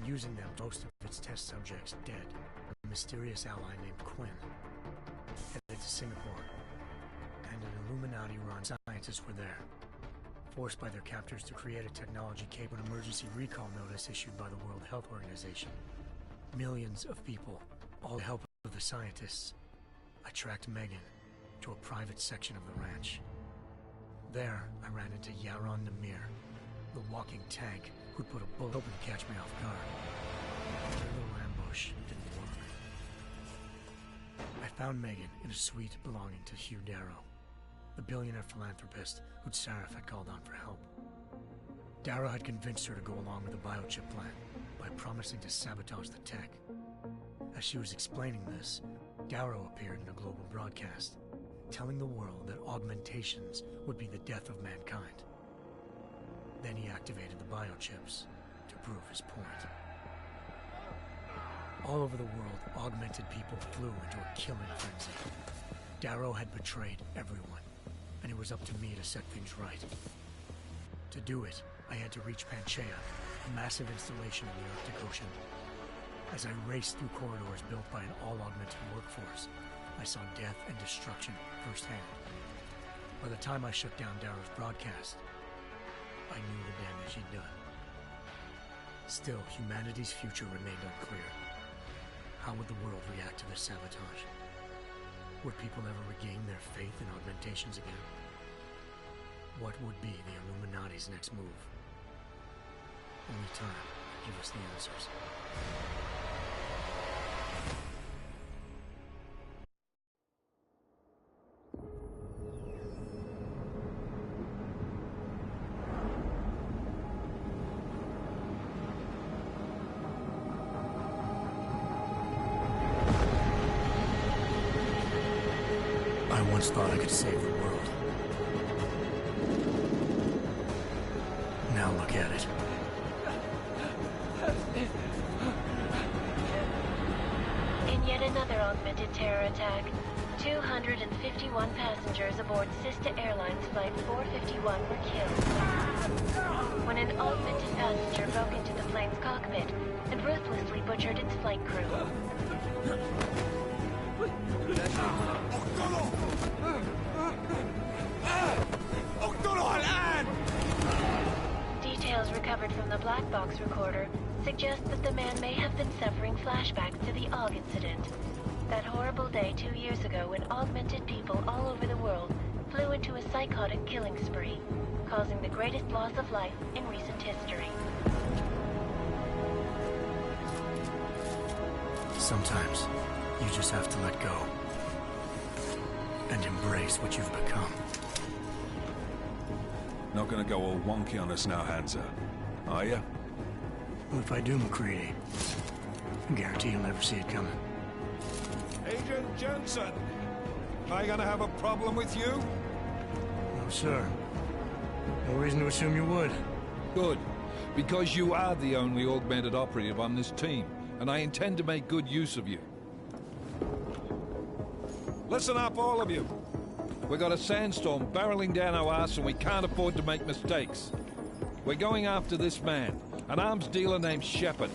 using them, most of its test subjects dead. A mysterious ally named Quinn headed to Singapore, and an Illuminati-run scientists were there, forced by their captors to create a technology capable of an emergency recall notice issued by the World Health Organization. Millions of people, all the help of the scientists, I tracked Megan to a private section of the ranch. There, I ran into Yaron Namir, the walking tank who'd put a bullet open to catch me off guard. Their little ambush didn't work. I found Megan in a suite belonging to Hugh Darrow, the billionaire philanthropist who'd Sarif had called on for help. Darrow had convinced her to go along with the biochip plan by promising to sabotage the tech. As she was explaining this, Darrow appeared in a global broadcast, telling the world that augmentations would be the death of mankind. Then he activated the biochips to prove his point. All over the world, augmented people flew into a killing frenzy. Darrow had betrayed everyone, and it was up to me to set things right. To do it, I had to reach Panchaea, a massive installation in the Arctic Ocean. As I raced through corridors built by an all-augmented workforce, I saw death and destruction firsthand. By the time I shut down Darrow's broadcast, I knew the damage he'd done. Still, humanity's future remained unclear. How would the world react to this sabotage? Would people ever regain their faith in augmentations again? What would be the Illuminati's next move? Only time will give us the answers. I once thought I could save the world. Now look at it. In yet another augmented terror attack, 251 passengers aboard Sister Airlines Flight 451 were killed when an augmented passenger broke into the plane's cockpit and ruthlessly butchered its flight crew. Details recovered from the black box recorder suggest that the man may have been suffering flashbacks to the AUG incident. That horrible day 2 years ago when augmented people all over the world flew into a psychotic killing spree, causing the greatest loss of life in recent history. Sometimes, you just have to let go. And embrace what you've become. Not gonna go all wonky on us now, Hansa, are ya? Well, if I do, McCready, I guarantee you'll never see it coming. Agent Jensen! Am I gonna have a problem with you? No, sir. No reason to assume you would. Good. Because you are the only augmented operative on this team, and I intend to make good use of you. Listen up, all of you. We got a sandstorm barreling down our ass and we can't afford to make mistakes. We're going after this man, an arms dealer named Shepard.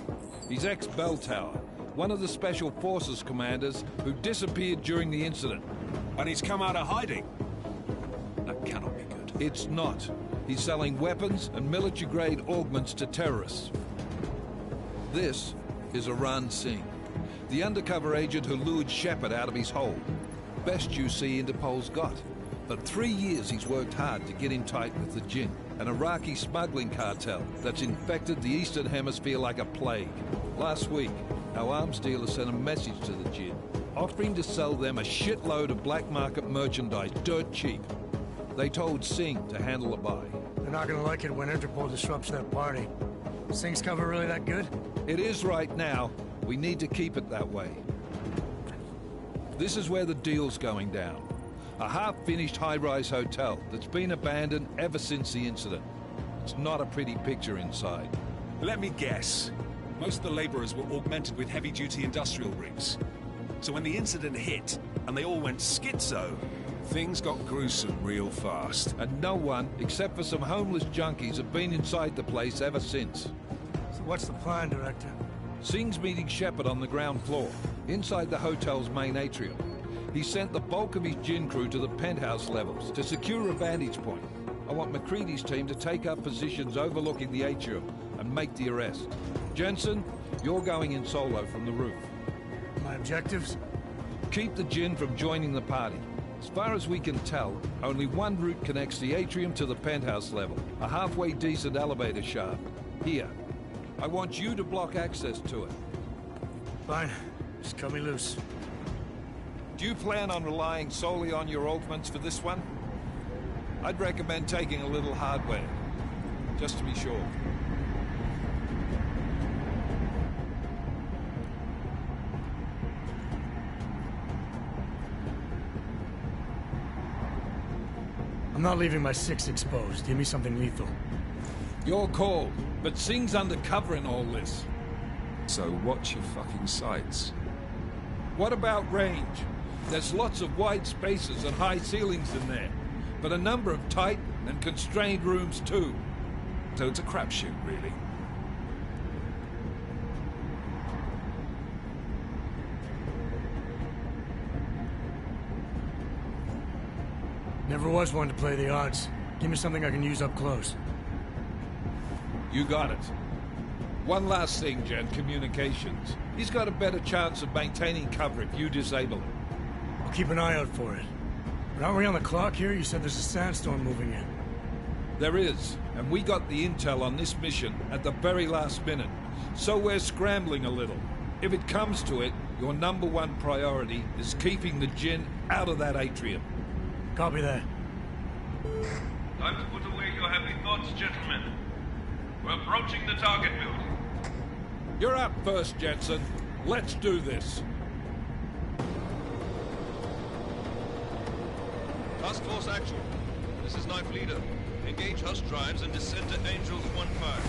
He's ex-Bell Tower, one of the Special Forces commanders who disappeared during the incident. And he's come out of hiding? That cannot be good. It's not. He's selling weapons and military-grade augments to terrorists. This is Iran Singh, the undercover agent who lured Shepard out of his hole. Best you see Interpol's got. For 3 years he's worked hard to get in tight with the Jinn, an Iraqi smuggling cartel that's infected the Eastern Hemisphere like a plague. Last week, our arms dealer sent a message to the Jinn, offering to sell them a shitload of black market merchandise dirt cheap. They told Singh to handle the buy. They're not gonna like it when Interpol disrupts their party. Singh's cover really that good? It is right now. We need to keep it that way. This is where the deal's going down. A half-finished high-rise hotel that's been abandoned ever since the incident. It's not a pretty picture inside. Let me guess. Most of the laborers were augmented with heavy-duty industrial rigs. So when the incident hit, and they all went schizo, things got gruesome real fast. And no one, except for some homeless junkies, have been inside the place ever since. So What's the plan, Director? Singh's meeting Shepard on the ground floor, inside the hotel's main atrium. He sent the bulk of his gin crew to the penthouse levels to secure a vantage point. I want McCready's team to take up positions overlooking the atrium and make the arrest. Jensen, you're going in solo from the roof. My objectives? Keep the gin from joining the party. As far as we can tell, only one route connects the atrium to the penthouse level, a halfway decent elevator shaft. Here. I want you to block access to it. Fine. Just cut me loose. Do you plan on relying solely on your augments for this one? I'd recommend taking a little hardware, just to be sure. I'm not leaving my 6 exposed. Give me something lethal. Your call, but Singh's undercover in all this. So watch your fucking sights. What about range? There's lots of wide spaces and high ceilings in there, but a number of tight and constrained rooms too. So it's a crapshoot, really. Never was one to play the odds. Give me something I can use up close. You got it. One last thing, Jen, communications. He's got a better chance of maintaining cover if you disable it. I'll keep an eye out for it. But aren't we on the clock here? You said there's a sandstorm moving in. There is, and we got the intel on this mission at the very last minute. So we're scrambling a little. If it comes to it, your #1 priority is keeping the gin out of that atrium. Copy that. Time to put away your heavy thoughts, gentlemen. We're approaching the target building. You're up first, Jensen. Let's do this. Task Force Actual. This is Knife Leader. Engage Hush drives and descend to Angels 1-5.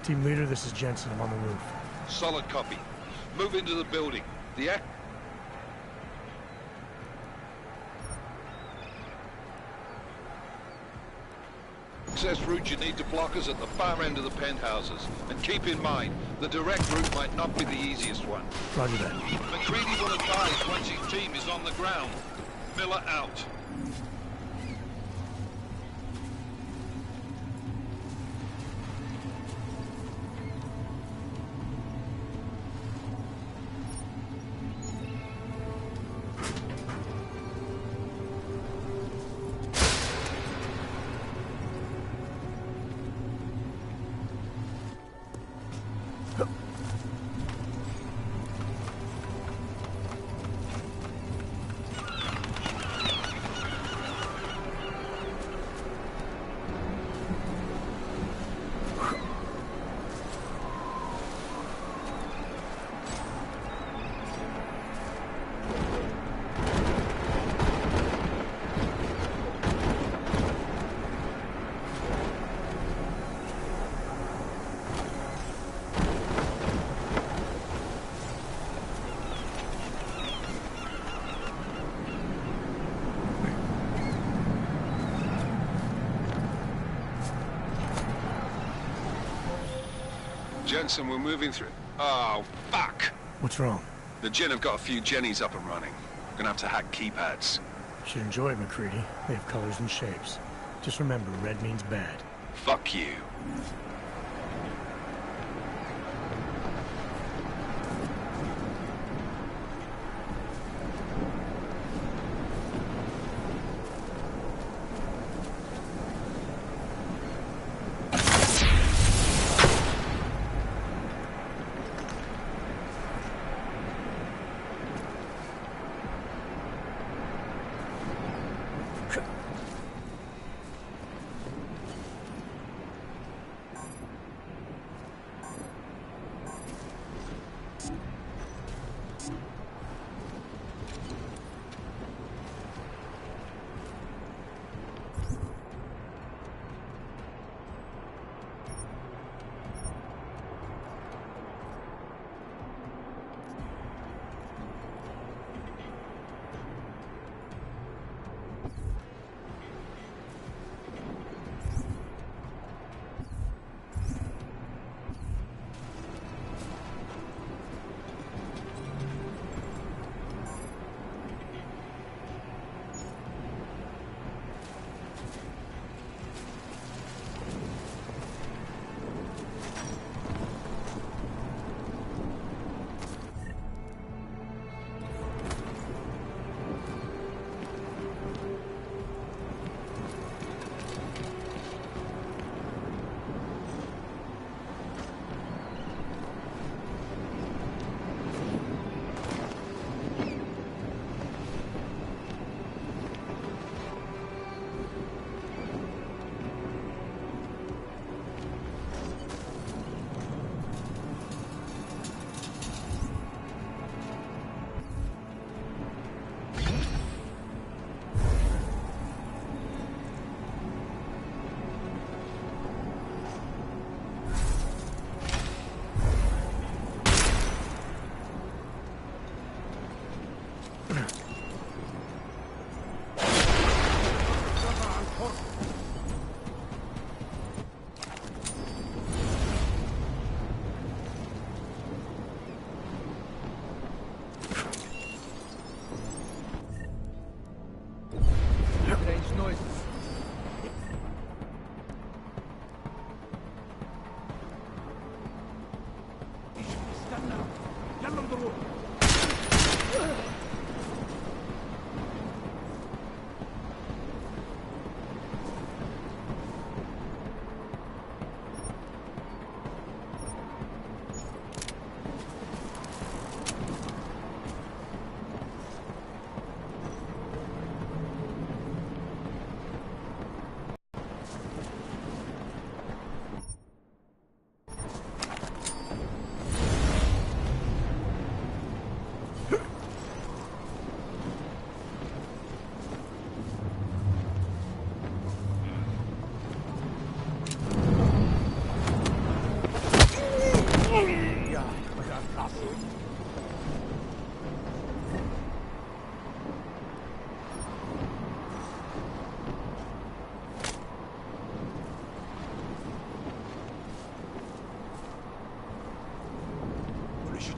Team leader, this is Jensen. I'm on the roof. Solid copy. Move into the building. The access route you need to block is at the far end of the penthouses. And keep in mind, the direct route might not be the easiest one. Roger that. McCready will advise once his team is on the ground. Miller out. Jensen, we're moving through. Oh, fuck! What's wrong? The Gin have got a few Jennies up and running. Gonna have to hack keypads. Should enjoy it, McCready. They have colors and shapes. Just remember, red means bad. Fuck you.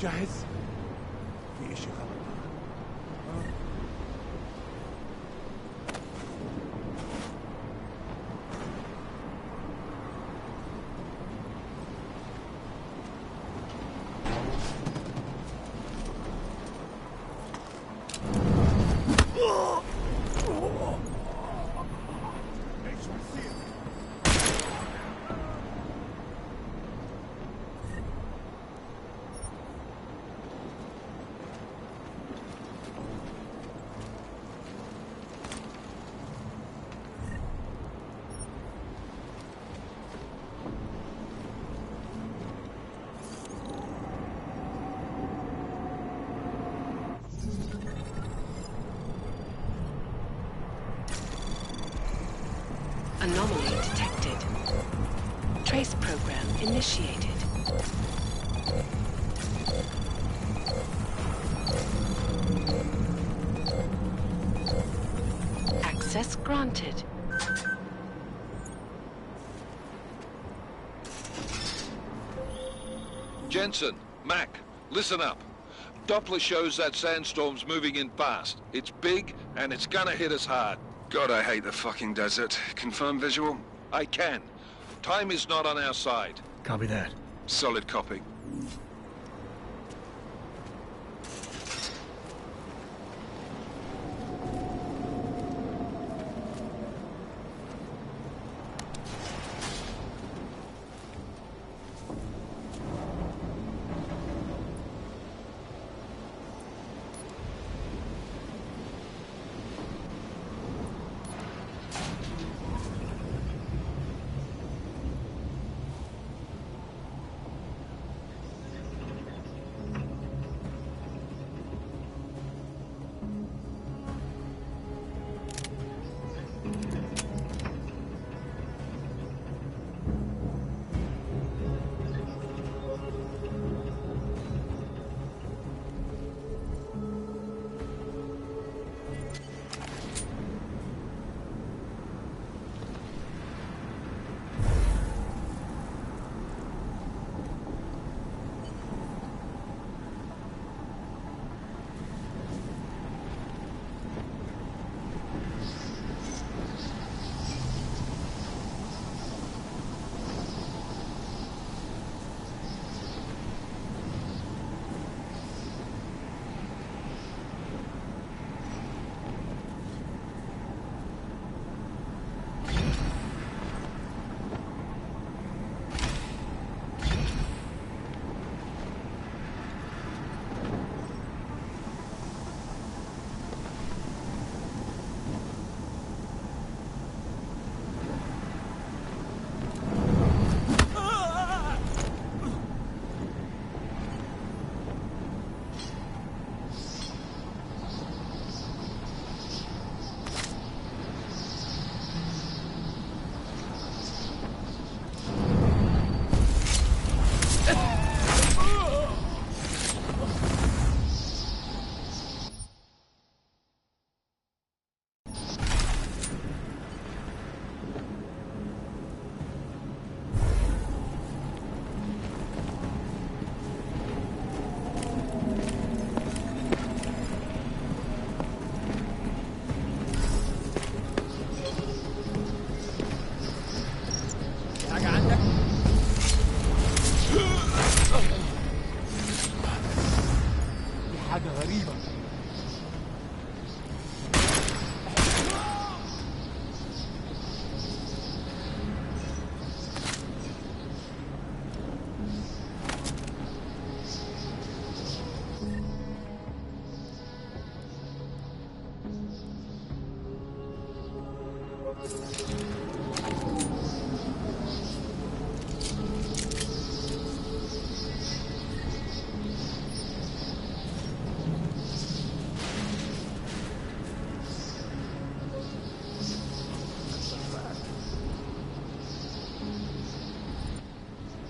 جاهز؟ في اشي غلط. Anomaly detected. Trace program initiated. Access granted. Jensen, Mac, listen up. Doppler shows that sandstorm's moving in fast. It's big, and it's gonna hit us hard. God, I hate the fucking desert. Confirm visual? I can. Time is not on our side. Copy that. Solid copy.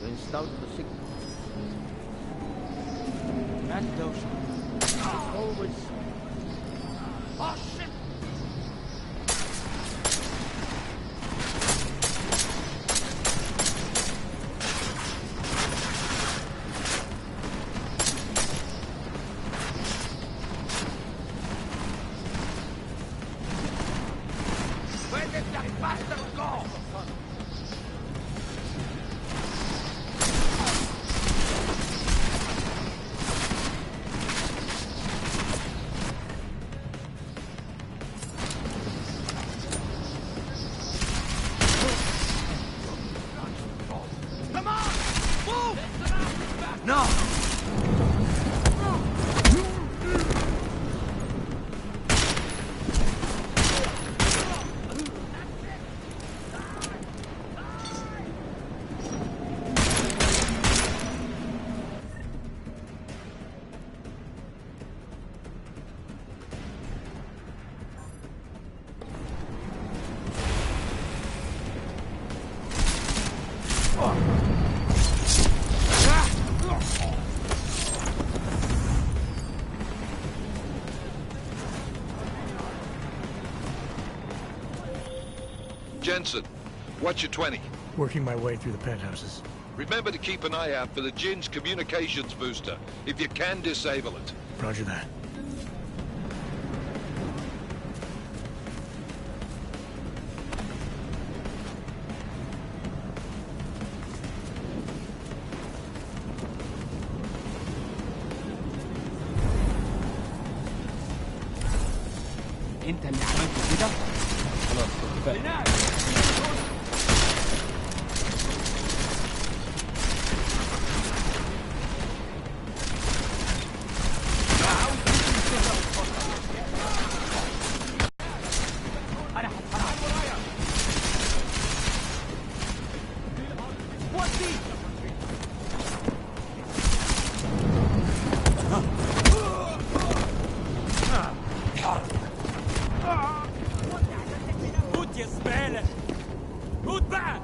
Installed the signal. And those always. Oh shit! Jensen, what's your 20? Working my way through the penthouses. Remember to keep an eye out for the Jinn's communications booster, if you can disable it. Roger that. انت اللي عملت كده؟ خلاص اتفقنا. موت يا زبالة! موت بقى!